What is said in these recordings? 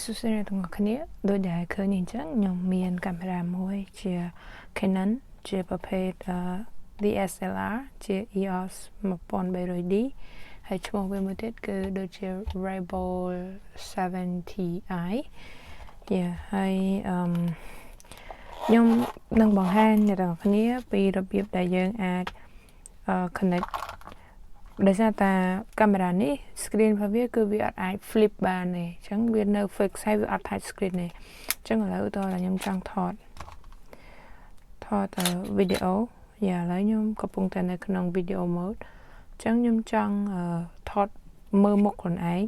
សួស្តីអ្នកទាំងអស់គ្នាដូចដែលឃើញអញ្ចឹងខ្ញុំមានកាមេរ៉ាមួយជា Canon ជាប្រភេទ DSLR ជា EOS 1300D ហើយឈ្មោះវាមួយទៀតគឺដូចជា Rebel 70i ហើយខ្ញុំនឹងបង្ហាញអ្នកទាំងអស់គ្នាពីរបៀបដែលយើងអាច connect ដោយសារតែកាមេរ៉ានេះ screen របស់វាគឺវាអត់អាច flip បានទេអញ្ចឹងវានៅ fix ហើយវាអត់ touch screen ទេអញ្ចឹងឥឡូវតើខ្ញុំចង់ថតវីដេអូឥឡូវខ្ញុំកំពុងតែនៅក្នុង video mode អញ្ចឹងខ្ញុំចង់ថតមើលមុខខ្លួនឯង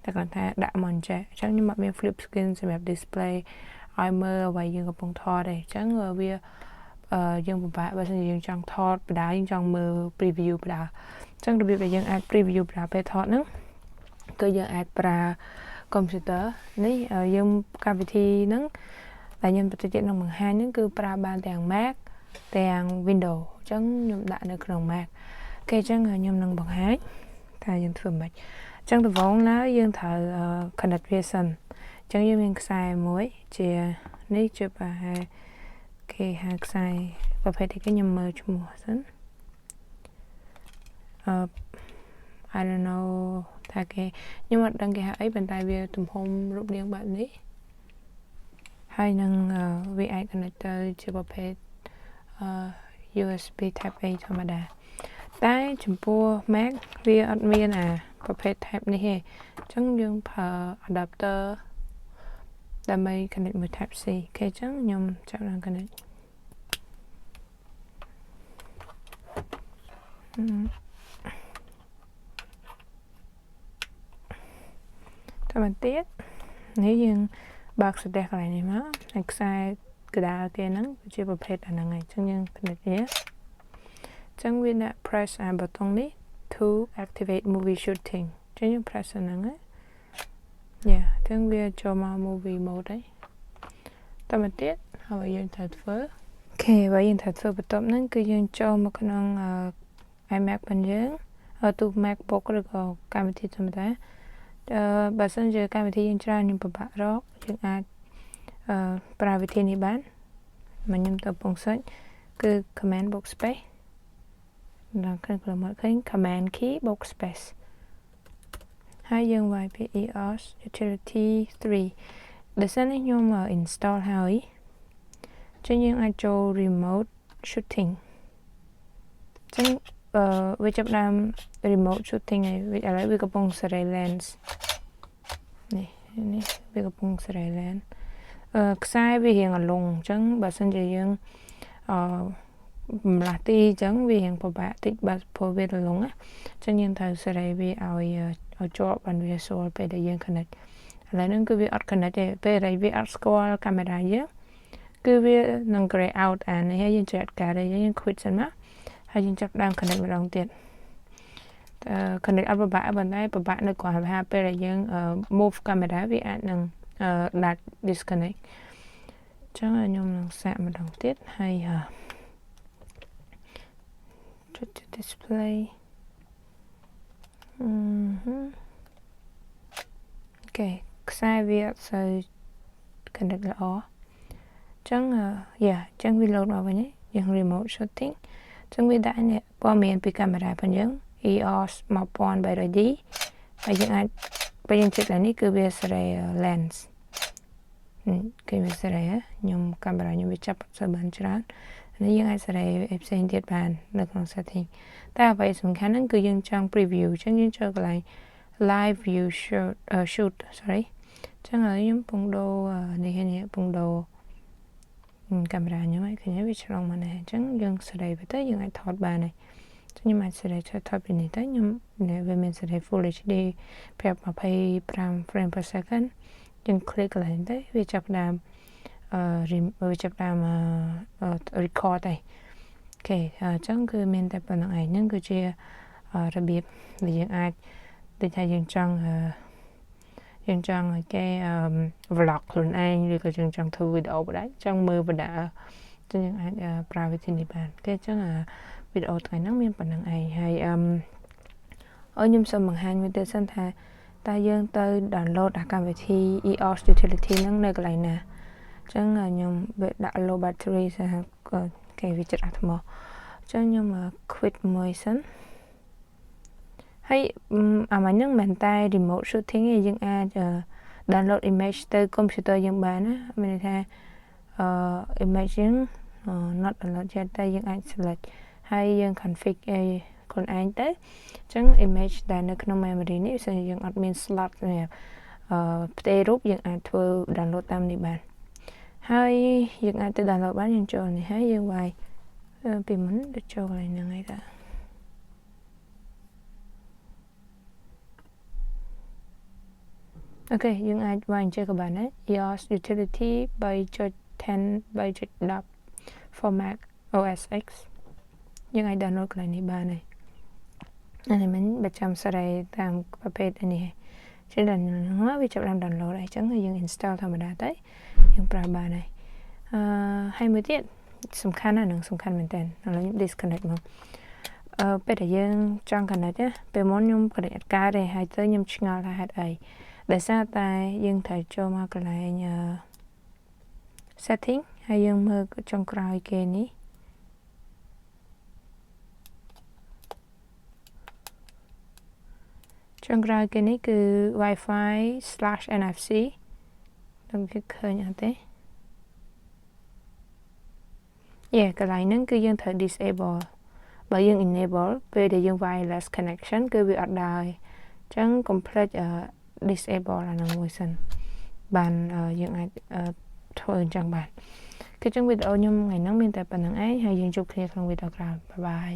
តែគាត់ថាដាក់មកអញ្ចឹងខ្ញុំអត់មាន flip screen សម្រាប់ display ឲ្យមើលអ្វីយើងកំពុងថតទេអញ្ចឹងវាយើងពិបាកបើមិនយើងចង់ថតបដាយើងចង់មើល preview បដាអញ្ចឹងរបៀបដែលយើងអាច preview បដាពេលថតហ្នឹងគឺយើងអាចប្រើ computer នេះយើងកម្មវិធីហ្នឹងដែលខ្ញុំបន្តទៀតនឹងបង្ហាញហ្នឹងគឺប្រើបានទាំង Mac ទាំង Windows អញ្ចឹងខ្ញុំដាក់នៅក្នុង Mac គេអញ្ចឹងខ្ញុំនឹងបង្ហាញថាយើងធ្វើម៉េចអញ្ចឹងដំបូងឡើយយើងត្រូវ connect វាសិនអញ្ចឹងយើងមានខ្សែមួយជានេះជាប្រហែលគេហៅខ្សែប្រភេទនេះខ្ញុំមើលឈ្មោះសិនI don't know ថាគេខ្ញុំអត់ដឹងគេហៅអីប៉ុន្តែវាទំហំរូបរាងបែបនេះហើយនឹងវាអាច connect ទៅជាប្រភេទUSB Type A ធម្មតាតែចំពោះ Mac វាអត់មានប្រភេទ Type នេះទេអញ្ចឹងយើងប្រើ adapter ដើម្បី connect មួយ Type C គេអញ្ចឹងខ្ញុំចាប់ដល់ connect តើបន្ទៀតនេះយើងបើកស្ទះកន្លែងនេះមកហើយខ្សែកដាលគេហ្នឹងជាប្រភេទអាហ្នឹងហើយអញ្ចឹងយើង connect វាអញ្ចឹងវាដាក់ press ប៊ូតុងនេះ to activate movie shooting អញ្ចឹងយើង press អាហ្នឹងហើយអញ្ចឹងវាចូលមក movie mode ហើយតើបន្ទៀតហើយយើងត្រូវធ្វើអូខេហើយយើងត្រូវធ្វើបន្ទាប់ហ្នឹងគឺយើងចូលមកក្នុង iMac របស់យើងទូ MacBook ឬក៏កម្មវិធីធម្មតាបើសិនជាកម្មវិធីយើងច្រើនខ្ញុំពិបាករកយើងអាចប្រើវិធីនេះបានមកខ្ញុំទៅពងសុចគឺ command box space ដល់ខាងក្រោមមកឃើញ command key box space ហើយយើងវាយពី EOS Utility 3ដោយសារនេះខ្ញុំ install ហើយចឹងយើងអាចចូល remote shooting ចឹងវាចាប់ដើម remote shooting ហើយឥឡូវវាកំពុងសេរី lens នេះវាកំពុងសេរី lens ខ្សែវារៀងអលុងអញ្ចឹងបើសិនជាយើងម្លាស់ទីអញ្ចឹងវារៀងពិបាកតិចបើព្រោះវាអលុងណាអញ្ចឹងយើងត្រូវសេរីវាឲ្យជាប់បានវាស្រួលពេលដែលយើង connect ឥឡូវហ្នឹងគឺវាអត់ connect ទេពេលដែលវាអត់ស្គាល់កាមេរ៉ាយើងគឺវានឹង gray out អានេះហើយយើងចាត់ការđâyយើង quit សិនមកហើយយើងចាប់ដើម connect ម្ដងទៀតconnect អត់ពិបាកប៉ុន្តែពិបាកនៅគ្រាន់ថាពេលដែលយើង move កាមេរ៉ាវាអាចនឹងដាច់ disconnect អញ្ចឹងខ្ញុំនឹងសាកម្ដងទៀតហើយចុច display អូខេខ្សែវាអត់សូវ connect ល្អអញ្ចឹងអញ្ចឹងវា load មកវិញយើង remote shooting អញ្ចឹងវាដាក់នេះព័ត៌មានពីកាមេរ៉ារបស់យើង EOS 1300D ហើយយើងអាចពេលយើងចុចឡើងនេះគឺវាសេរី lens គេវាសេរីខ្ញុំកាមេរ៉ាខ្ញុំវាចាប់អត់សូវបានច្រើននេះយើងអាចសេរីផ្សេងទៀតបាននៅក្នុង setting តែអ្វីសំខាន់ហ្នឹងគឺយើងចង់ preview អញ្ចឹងយើងចូលកន្លែង live view shoot sorry អញ្ចឹងហើយខ្ញុំពងដូរនេះពងដូរកាមេរ៉ាខ្ញុំឲ្យឃើញវាឆ្លងមកនេះអញ្ចឹងយើងសេរីទៅយើងអាចថតបានហើយខ្ញុំអាចសេរីថតពីនេះទៅខ្ញុំវាមានសេរី Full HD 25 frame per second យើង click កន្លែងទៅវាចាប់ដើមវាចាប់ដើម record ហើយអូខេអញ្ចឹងគឺមានតែប៉ុណ្្នឹងឯងហ្នឹងគឺជារបៀបដែលយើងអាចដូចថាយើងចង់ឲ្យគេ vlog ខ្លួនឯងឬក៏យើងចង់ធ្វើវីដេអូបណ្ដាចង់មើលបណ្ដាចឹងយើងអាចប្រើវិធីនេះបានគេអញ្ចឹងវីដេអូថ្ងៃហ្នឹងមានប៉ុណ្្នឹងឯងហើយខ្ញុំសូមបង្ហាញមួយទៀតសិនថា ta dương tới download đã cầm về thi EOS Utility nâng nơi cái này nè chẳng là nhung về đã low battery sẽ cái vị trí đặt mò chẳng nhưng mà quit mười sẵn hay mà những bàn tay remote shooting thì dương download image tới computer dương bán á mình thấy image dương not download cho tay dương select hay dương config còn anh tới chẳng image đãនៅក្នុង memory នេះគឺយើងអត់មាន slot នេះផ្ទេររូបយើងអាចធ្វើ download តាមនេះបានហើយយើងអាចទៅ download បានយើងចូលនេះហើយយើងវាយពីមុនទៅចូលកន្លែងហ្នឹងហើយតាអូខេយើងអាចវាយអញ្ចឹងក៏បានដែរ EOS Utility 3.10 for Mac OS X យើងអាច download កន្លែងនេះបានហើយអានេះមិនប្រចាំសេរីតាមប្រភេទនេះចឹងដល់ហ្នឹងវាចាប់តាម download អីចឹងយើង install ធម្មតាទៅយើងប្រើបានហើយហើយមួយទៀតសំខាន់ណាស់នឹងសំខាន់មែនតើឥឡូវខ្ញុំ disconnect មកពេលដែលយើងចង់ connect ណាពេលមុនខ្ញុំ connect អត់កើតទេហើយទៅខ្ញុំឆ្ងល់ថាហេតុអីដោយសារតែយើងត្រូវចូលមកកន្លែង setting ហើយយើងមើលចុងក្រោយគេនេះចុងក្រោយគេនេះគឺ Wi-Fi/NFC ដល់វាឃើញអត់ទេកន្លែងហ្នឹងគឺយើងត្រូវ disable បើយើង enable ពេលដែលយើង wireless connection គឺវាអត់ដែរអញ្ចឹង complete disable អាហ្នឹងមួយសិនបានយើងអាចធ្វើអញ្ចឹងបានគឺចឹងវីដេអូខ្ញុំថ្ងៃហ្នឹងមានតែប៉ុណ្្នឹងឯងហើយយើងជួបគ្នាក្នុងវីដេអូក្រោយបាយ